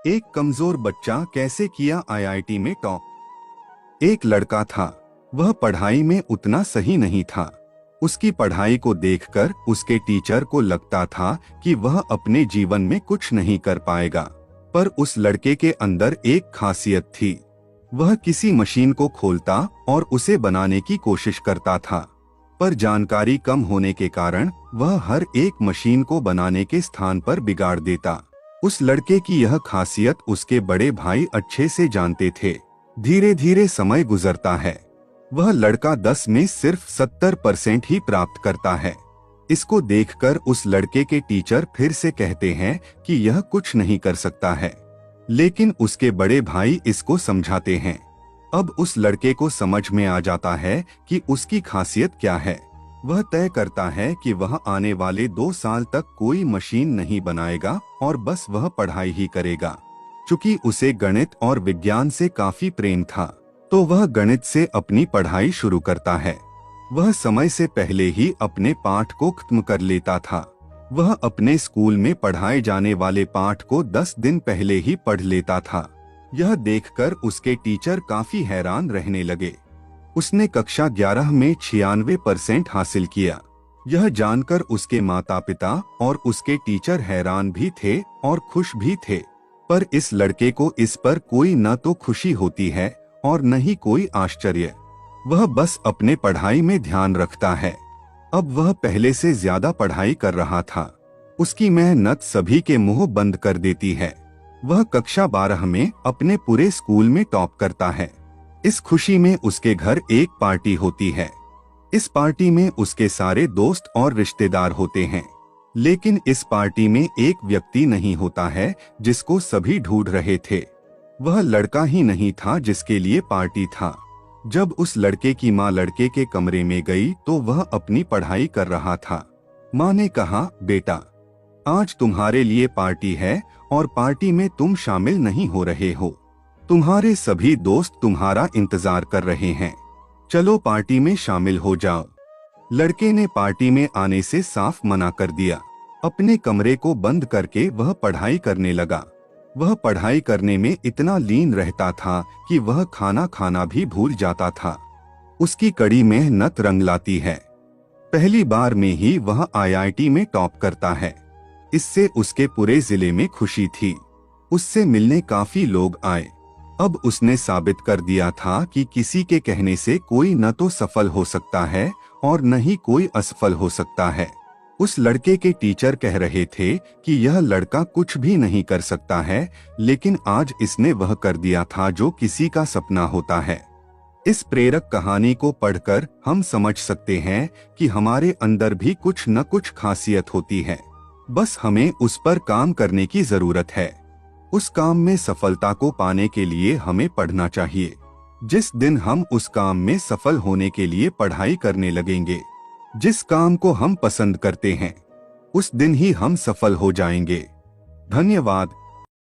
एक कमजोर बच्चा कैसे किया आईआईटी में टॉप। एक लड़का था, वह पढ़ाई में उतना सही नहीं था। उसकी पढ़ाई को देखकर उसके टीचर को लगता था कि वह अपने जीवन में कुछ नहीं कर पाएगा। पर उस लड़के के अंदर एक खासियत थी। वह किसी मशीन को खोलता और उसे बनाने की कोशिश करता था, पर जानकारी कम होने के कारण वह हर एक मशीन को बनाने के स्थान पर बिगाड़ देता। उस लड़के की यह खासियत उसके बड़े भाई अच्छे से जानते थे। धीरे धीरे समय गुजरता है, वह लड़का 10 में सिर्फ 70% ही प्राप्त करता है। इसको देखकर उस लड़के के टीचर फिर से कहते हैं कि यह कुछ नहीं कर सकता है, लेकिन उसके बड़े भाई इसको समझाते हैं। अब उस लड़के को समझ में आ जाता है कि उसकी खासियत क्या है। वह तय करता है कि वह आने वाले 2 साल तक कोई मशीन नहीं बनाएगा और बस वह पढ़ाई ही करेगा। चूंकि उसे गणित और विज्ञान से काफी प्रेम था, तो वह गणित से अपनी पढ़ाई शुरू करता है। वह समय से पहले ही अपने पाठ को खत्म कर लेता था। वह अपने स्कूल में पढ़ाए जाने वाले पाठ को 10 दिन पहले ही पढ़ लेता था। यह देखकर उसके टीचर काफी हैरान रहने लगे। उसने कक्षा 11 में 96% हासिल किया। यह जानकर उसके माता पिता और उसके टीचर हैरान भी थे और खुश भी थे। पर इस लड़के को इस पर कोई न तो खुशी होती है और न ही कोई आश्चर्य। वह बस अपने पढ़ाई में ध्यान रखता है। अब वह पहले से ज्यादा पढ़ाई कर रहा था। उसकी मेहनत सभी के मुंह बंद कर देती है। वह कक्षा 12 में अपने पूरे स्कूल में टॉप करता है। इस खुशी में उसके घर एक पार्टी होती है। इस पार्टी में उसके सारे दोस्त और रिश्तेदार होते हैं, लेकिन इस पार्टी में एक व्यक्ति नहीं होता है जिसको सभी ढूंढ रहे थे। वह लड़का ही नहीं था जिसके लिए पार्टी था। जब उस लड़के की माँ लड़के के कमरे में गई तो वह अपनी पढ़ाई कर रहा था। माँ ने कहा, बेटा, आज तुम्हारे लिए पार्टी है और पार्टी में तुम शामिल नहीं हो रहे हो। तुम्हारे सभी दोस्त तुम्हारा इंतजार कर रहे हैं। चलो पार्टी में शामिल हो जाओ। लड़के ने पार्टी में आने से साफ मना कर दिया। अपने कमरे को बंद करके वह पढ़ाई करने लगा। वह पढ़ाई करने में इतना लीन रहता था कि वह खाना खाना भी भूल जाता था। उसकी कड़ी मेहनत रंग लाती है। पहली बार में ही वह आईआईटी में टॉप करता है। इससे उसके पूरे जिले में खुशी थी। उससे मिलने काफी लोग आए। अब उसने साबित कर दिया था कि किसी के कहने से कोई न तो सफल हो सकता है और न ही कोई असफल हो सकता है। उस लड़के के टीचर कह रहे थे कि यह लड़का कुछ भी नहीं कर सकता है, लेकिन आज इसने वह कर दिया था जो किसी का सपना होता है। इस प्रेरक कहानी को पढ़कर हम समझ सकते हैं कि हमारे अंदर भी कुछ न कुछ खासियत होती है। बस हमें उस पर काम करने की जरूरत है। उस काम में सफलता को पाने के लिए हमें पढ़ना चाहिए। जिस दिन हम उस काम में सफल होने के लिए पढ़ाई करने लगेंगे, जिस काम को हम पसंद करते हैं, उस दिन ही हम सफल हो जाएंगे। धन्यवाद।